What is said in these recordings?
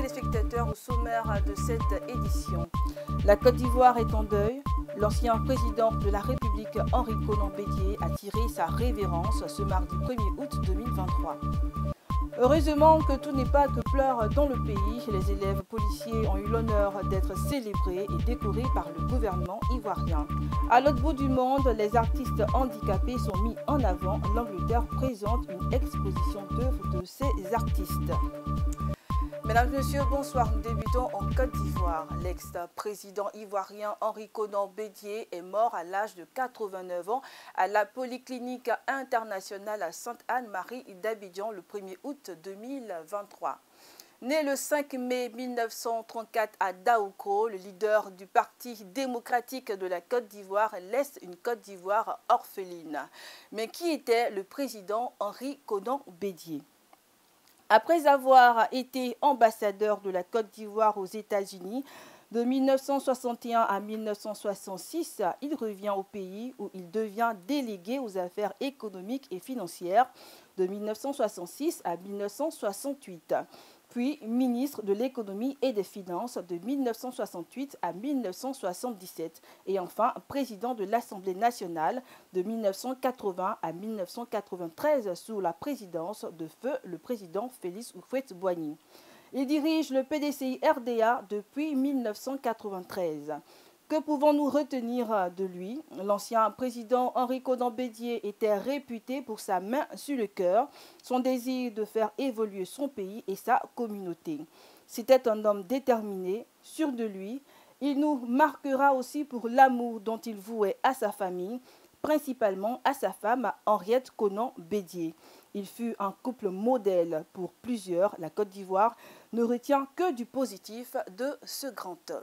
téléspectateurs, au sommaire de cette édition. La Côte d'Ivoire est en deuil. L'ancien président de la République, Henri Konan Bédié, a tiré sa révérence ce mardi 1er août 2023. Heureusement que tout n'est pas que pleurs dans le pays. Les élèves policiers ont eu l'honneur d'être célébrés et décorés par le gouvernement ivoirien. À l'autre bout du monde, les artistes handicapés sont mis en avant. L'Angleterre présente une exposition d'œuvres de ces artistes. Mesdames et messieurs, bonsoir. Nous débutons en Côte d'Ivoire. L'ex-président ivoirien Henri Konan Bédié est mort à l'âge de 89 ans à la Polyclinique internationale à Sainte-Anne-Marie d'Abidjan le 1er août 2023. Né le 5 mai 1934 à Daoukro, le leader du Parti démocratique de la Côte d'Ivoire laisse une Côte d'Ivoire orpheline. Mais qui était le président Henri Konan Bédié ? Après avoir été ambassadeur de la Côte d'Ivoire aux États-Unis, de 1961 à 1966, il revient au pays où il devient délégué aux affaires économiques et financières de 1966 à 1968. Puis ministre de l'économie et des finances de 1968 à 1977 et enfin président de l'Assemblée nationale de 1980 à 1993 sous la présidence de feu le président Félix Houphouët-Boigny. Il dirige le PDCI-RDA depuis 1993. Que pouvons-nous retenir de lui? L'ancien président Henri Konan Bédié était réputé pour sa main sur le cœur, son désir de faire évoluer son pays et sa communauté. C'était un homme déterminé, sûr de lui. Il nous marquera aussi pour l'amour dont il vouait à sa famille, principalement à sa femme Henriette Konan Bédié. Il fut un couple modèle pour plusieurs. La Côte d'Ivoire ne retient que du positif de ce grand homme.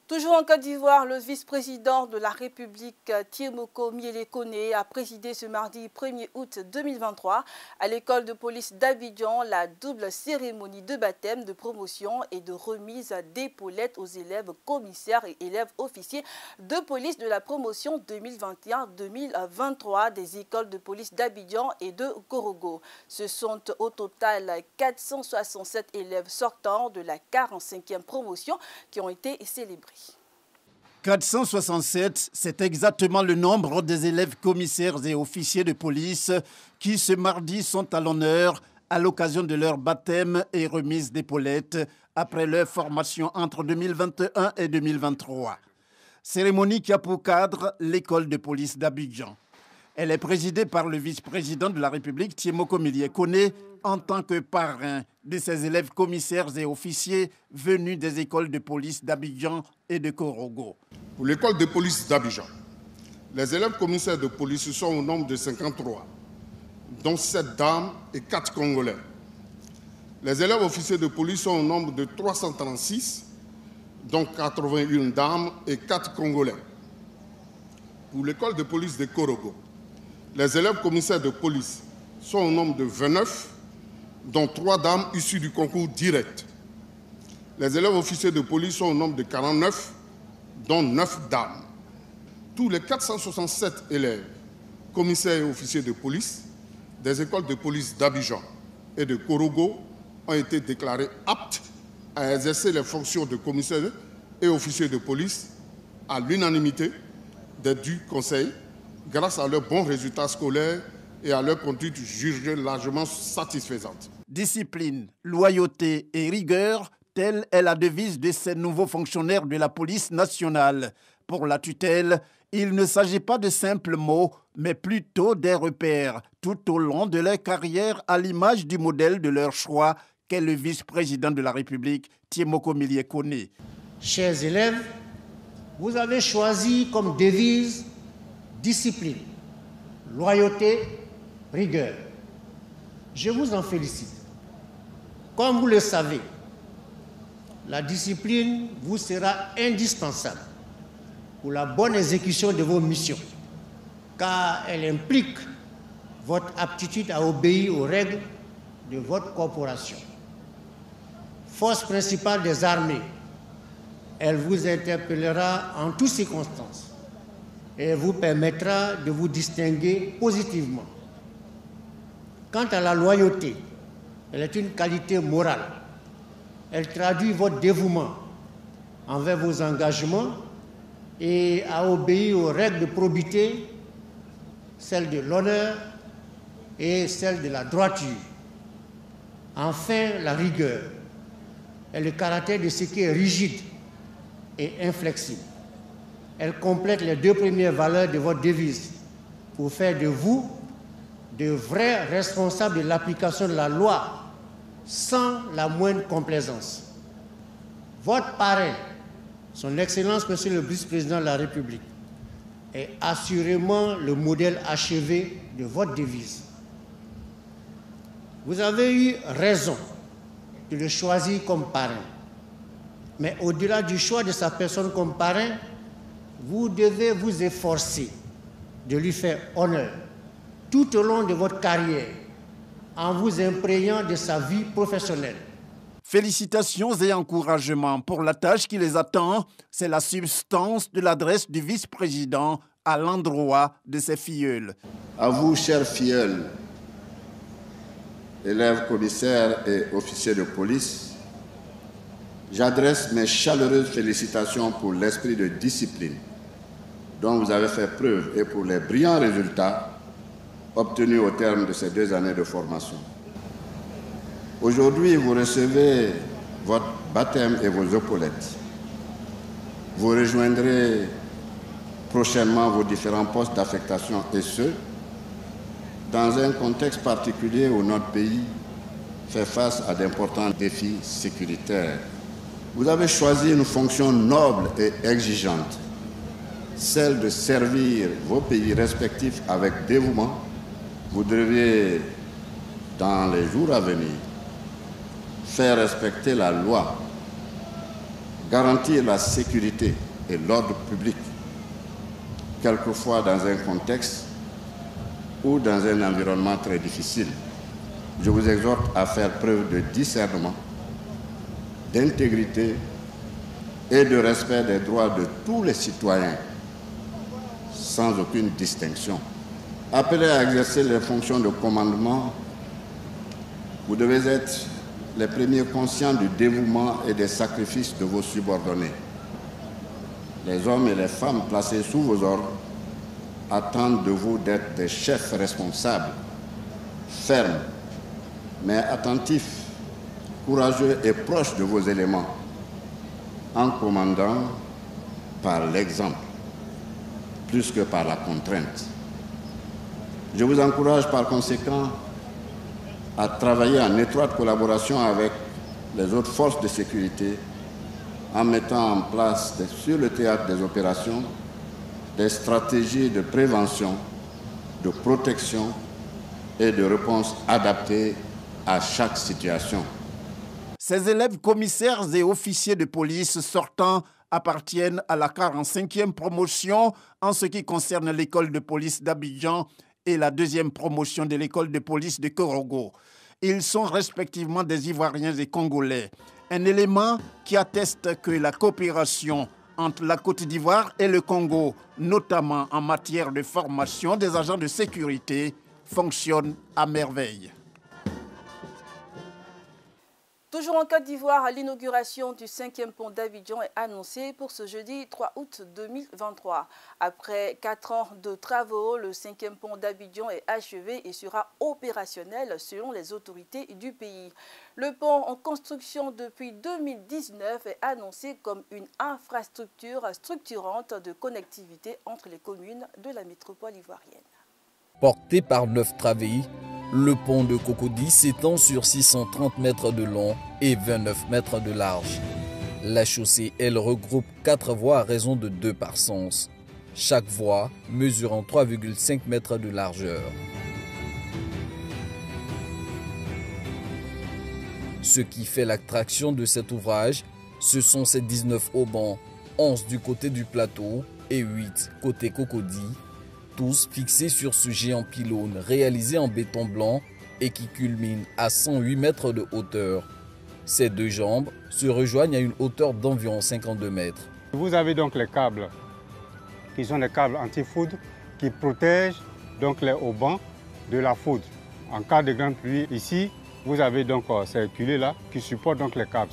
Toujours en Côte d'Ivoire, le vice-président de la République, Thiemoko Miele-Kone, a présidé ce mardi 1er août 2023 à l'école de police d'Abidjan la double cérémonie de baptême, de promotion et de remise d'épaulettes aux élèves commissaires et élèves officiers de police de la promotion 2021-2023 des écoles de police d'Abidjan et de Korogo. Ce sont au total 467 élèves sortants de la 45e promotion qui ont été célébrés. 467, c'est exactement le nombre des élèves commissaires et officiers de police qui ce mardi sont à l'honneur à l'occasion de leur baptême et remise d'épaulettes après leur formation entre 2021 et 2023. Cérémonie qui a pour cadre l'école de police d'Abidjan. Elle est présidée par le vice-président de la République, Thiemoko Miele-Kone, en tant que parrain de ses élèves commissaires et officiers venus des écoles de police d'Abidjan et de Korogo. Pour l'école de police d'Abidjan, les élèves commissaires de police sont au nombre de 53, dont 7 dames et 4 Congolais. Les élèves officiers de police sont au nombre de 336, dont 81 dames et 4 Congolais. Pour l'école de police de Korogo, les élèves commissaires de police sont au nombre de 29, dont 3 dames issues du concours direct. Les élèves officiers de police sont au nombre de 49, dont 9 dames. Tous les 467 élèves, commissaires et officiers de police des écoles de police d'Abidjan et de Korogo ont été déclarés aptes à exercer les fonctions de commissaires et officiers de police à l'unanimité des dus conseils grâce à leurs bons résultats scolaires et à leur conduite jugée largement satisfaisante. Discipline, loyauté et rigueur, telle est la devise de ces nouveaux fonctionnaires de la police nationale. Pour la tutelle, il ne s'agit pas de simples mots, mais plutôt des repères tout au long de leur carrière à l'image du modèle de leur choix qu'est le vice-président de la République, Thiemoko Miele-Kone. Chers élèves, vous avez choisi comme devise discipline, loyauté, rigueur. Je vous en félicite. Comme vous le savez, la discipline vous sera indispensable pour la bonne exécution de vos missions, car elle implique votre aptitude à obéir aux règles de votre corporation. Force principale des armées, elle vous interpellera en toutes circonstances et vous permettra de vous distinguer positivement. Quant à la loyauté, elle est une qualité morale Elle traduit votre dévouement envers vos engagements et à obéir aux règles de probité, celles de l'honneur et celles de la droiture. Enfin, la rigueur est le caractère de ce qui est rigide et inflexible. Elle complète les deux premières valeurs de votre devise pour faire de vous de vrais responsables de l'application de la loi sans la moindre complaisance. Votre parrain, son Excellence Monsieur le Vice-président de la République, est assurément le modèle achevé de votre devise. Vous avez eu raison de le choisir comme parrain. Mais au-delà du choix de sa personne comme parrain, vous devez vous efforcer de lui faire honneur tout au long de votre carrière en vous imprégnant de sa vie professionnelle. Félicitations et encouragements pour la tâche qui les attend. C'est la substance de l'adresse du vice-président à l'endroit de ses filleuls. À vous, chers filleuls, élèves, commissaires et officiers de police, j'adresse mes chaleureuses félicitations pour l'esprit de discipline dont vous avez fait preuve et pour les brillants résultats obtenus au terme de ces 2 années de formation. Aujourd'hui, vous recevez votre baptême et vos épaulettes. Vous rejoindrez prochainement vos différents postes d'affectation et ce, dans un contexte particulier où notre pays fait face à d'importants défis sécuritaires. Vous avez choisi une fonction noble et exigeante, celle de servir vos pays respectifs avec dévouement. Vous devez, dans les jours à venir, faire respecter la loi, garantir la sécurité et l'ordre public, quelquefois dans un contexte ou dans un environnement très difficile. Je vous exhorte à faire preuve de discernement, d'intégrité et de respect des droits de tous les citoyens, sans aucune distinction. Appelés à exercer les fonctions de commandement, vous devez être les premiers conscients du dévouement et des sacrifices de vos subordonnés. Les hommes et les femmes placés sous vos ordres attendent de vous d'être des chefs responsables, fermes, mais attentifs, courageux et proches de vos éléments, en commandant par l'exemple, plus que par la contrainte. Je vous encourage par conséquent à travailler en étroite collaboration avec les autres forces de sécurité en mettant en place sur le théâtre des opérations des stratégies de prévention, de protection et de réponse adaptées à chaque situation. Ces élèves commissaires et officiers de police sortant appartiennent à la 45e promotion en ce qui concerne l'école de police d'Abidjan et la 2e promotion de l'école de police de Korogo. Ils sont respectivement des Ivoiriens et Congolais. Un élément qui atteste que la coopération entre la Côte d'Ivoire et le Congo, notamment en matière de formation des agents de sécurité, fonctionne à merveille. Toujours en Côte d'Ivoire, l'inauguration du 5e pont d'Abidjan est annoncée pour ce jeudi 3 août 2023. Après 4 ans de travaux, le 5e pont d'Abidjan est achevé et sera opérationnel selon les autorités du pays. Le pont en construction depuis 2019 est annoncé comme une infrastructure structurante de connectivité entre les communes de la métropole ivoirienne. Porté par 9 travées, le pont de Cocody s'étend sur 630 mètres de long et 29 mètres de large. La chaussée, elle, regroupe 4 voies à raison de 2 par sens, chaque voie mesurant 3,5 mètres de largeur. Ce qui fait l'attraction de cet ouvrage, ce sont ces 19 haubans, 11 du côté du plateau et 8 côté Cocody, tous fixés sur ce géant pylône réalisé en béton blanc et qui culmine à 108 mètres de hauteur. Ces 2 jambes se rejoignent à une hauteur d'environ 52 mètres. Vous avez donc les câbles qui sont des câbles anti-foudre qui protègent donc les haubans de la foudre. En cas de grande pluie, ici, vous avez donc ces culées là qui supportent donc les câbles.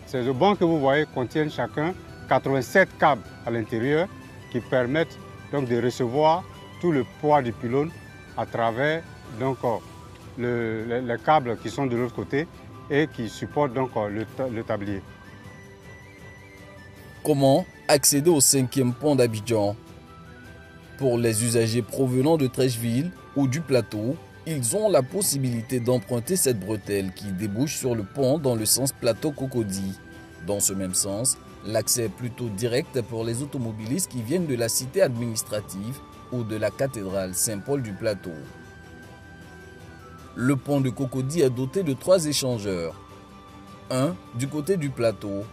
Ces haubans que vous voyez contiennent chacun 87 câbles à l'intérieur qui permettent donc de recevoir tout le poids du pylône à travers donc, les câbles qui sont de l'autre côté et qui supportent donc le tablier. Comment accéder au 5e pont d'Abidjan? Pour les usagers provenant de Treichville ou du plateau, ils ont la possibilité d'emprunter cette bretelle qui débouche sur le pont dans le sens plateau-Cocody. Dans ce même sens, l'accès est plutôt direct pour les automobilistes qui viennent de la cité administrative ou de la cathédrale Saint-Paul du Plateau. Le pont de Cocody est doté de 3 échangeurs. Un du côté du plateau,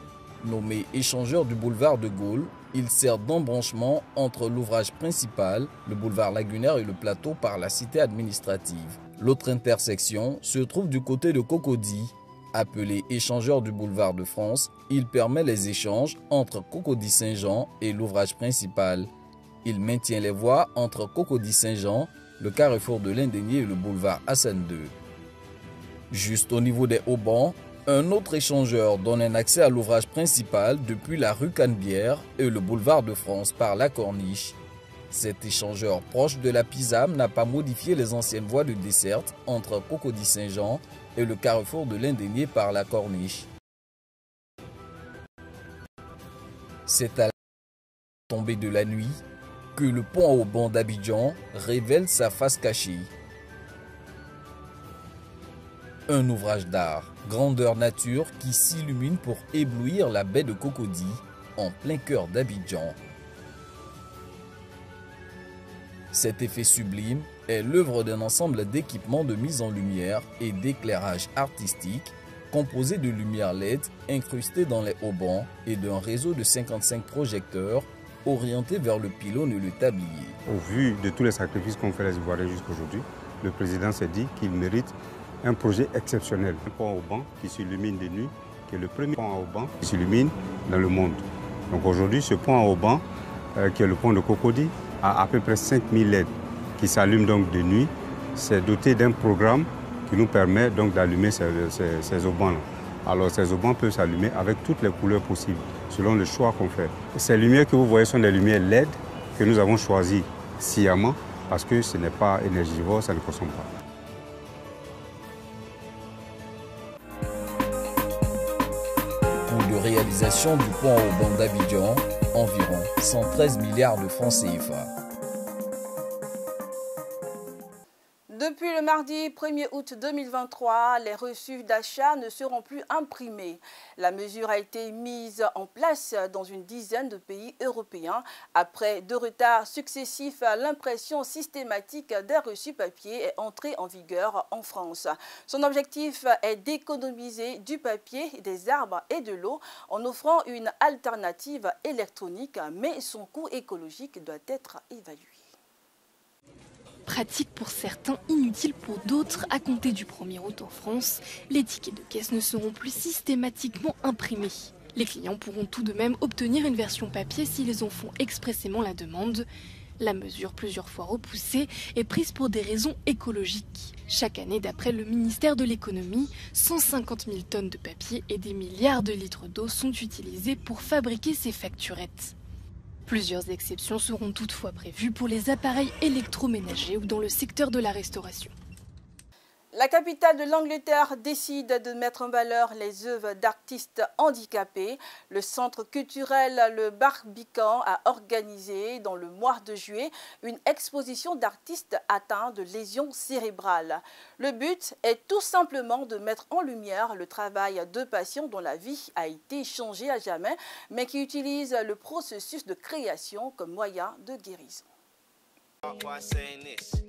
nommé échangeur du boulevard de Gaulle, il sert d'embranchement entre l'ouvrage principal, le boulevard lagunaire et le plateau par la cité administrative. L'autre intersection se trouve du côté de Cocody. Appelé échangeur du boulevard de France, il permet les échanges entre Cocody-Saint-Jean et l'ouvrage principal. Il maintient les voies entre Cocody-Saint-Jean, le carrefour de l'Indénié et le boulevard Hassan II. Juste au niveau des haubans, un autre échangeur donne un accès à l'ouvrage principal depuis la rue Canebière et le boulevard de France par la Corniche. Cet échangeur proche de la Pisame n'a pas modifié les anciennes voies de desserte entre Cocody-Saint-Jean et le carrefour de l'Indénié par la Corniche. C'est à la tombée de la nuit que le pont à haubans d'Abidjan révèle sa face cachée. Un ouvrage d'art, grandeur nature, qui s'illumine pour éblouir la baie de Cocody, en plein cœur d'Abidjan. Cet effet sublime est l'œuvre d'un ensemble d'équipements de mise en lumière et d'éclairage artistique, composé de lumières LED incrustées dans les haubans et d'un réseau de 55 projecteurs orientés vers le pylône et le tablier. Au vu de tous les sacrifices qu'ont fait les Ivoiriens jusqu'aujourd'hui, le président s'est dit qu'il mérite un projet exceptionnel. Un pont à haubans qui s'illumine de nuit, qui est le premier pont à haubans qui s'illumine dans le monde. Donc aujourd'hui, ce pont à haubans, qui est le pont de Cocody, a à peu près 5000 LED qui s'allument donc de nuit. C'est doté d'un programme qui nous permet donc d'allumer ces haubans-là. Alors ces haubans peuvent s'allumer avec toutes les couleurs possibles, selon le choix qu'on fait. Ces lumières que vous voyez sont des lumières LED que nous avons choisies sciemment parce que ce n'est pas énergivore, ça ne consomme pas. Coût de réalisation du pont à haubans d'Abidjan, environ 113 milliards de francs CFA. Depuis le mardi 1er août 2023, les reçus d'achat ne seront plus imprimés. La mesure a été mise en place dans une dizaine de pays européens. Après 2 retards successifs, l'impression systématique des reçus papier est entrée en vigueur en France. Son objectif est d'économiser du papier, des arbres et de l'eau en offrant une alternative électronique, mais son coût écologique doit être évalué. Pratique pour certains, inutile pour d'autres, à compter du 1er août en France, les tickets de caisse ne seront plus systématiquement imprimés. Les clients pourront tout de même obtenir une version papier s'ils en font expressément la demande. La mesure, plusieurs fois repoussée, est prise pour des raisons écologiques. Chaque année, d'après le ministère de l'économie, 150 000 tonnes de papier et des milliards de litres d'eau sont utilisés pour fabriquer ces facturettes. Plusieurs exceptions seront toutefois prévues pour les appareils électroménagers ou dans le secteur de la restauration. La capitale de l'Angleterre décide de mettre en valeur les œuvres d'artistes handicapés. Le centre culturel Le Barbican a organisé dans le mois de juillet une exposition d'artistes atteints de lésions cérébrales. Le but est tout simplement de mettre en lumière le travail de patients dont la vie a été changée à jamais, mais qui utilisent le processus de création comme moyen de guérison.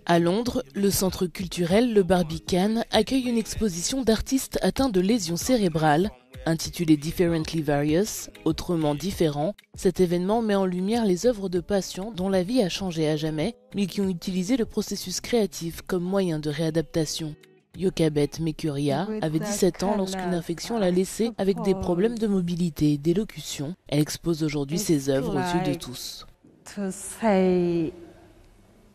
À Londres, le centre culturel Le Barbican accueille une exposition d'artistes atteints de lésions cérébrales, intitulée Differently Various, autrement différent. Cet événement met en lumière les œuvres de patients dont la vie a changé à jamais, mais qui ont utilisé le processus créatif comme moyen de réadaptation. Yokabet Mekuria avait 17 ans lorsqu'une infection l'a laissée avec des problèmes de mobilité et d'élocution. Elle expose aujourd'hui ses œuvres aux yeux de tous.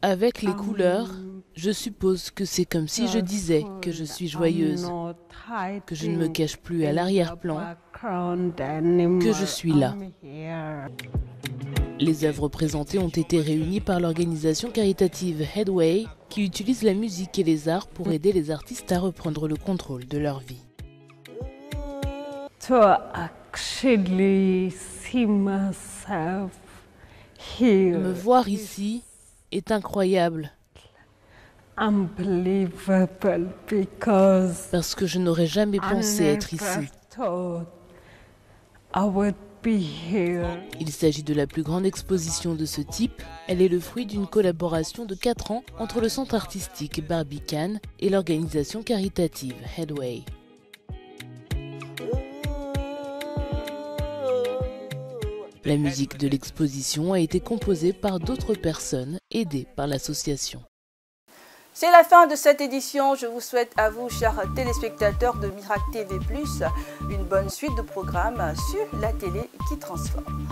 Avec les couleurs, je suppose que c'est comme si je disais que je suis joyeuse, que je ne me cache plus à l'arrière-plan, que je suis là. Les œuvres présentées ont été réunies par l'organisation caritative Headway, qui utilise la musique et les arts pour aider les artistes à reprendre le contrôle de leur vie. Me voir ici est incroyable. Parce que je n'aurais jamais pensé être ici. Il s'agit de la plus grande exposition de ce type. Elle est le fruit d'une collaboration de 4 ans entre le centre artistique Barbican et l'organisation caritative Headway. La musique de l'exposition a été composée par d'autres personnes aidées par l'association. C'est la fin de cette édition. Je vous souhaite à vous, chers téléspectateurs de Miracle TV+, une bonne suite de programmes sur la télé qui transforme.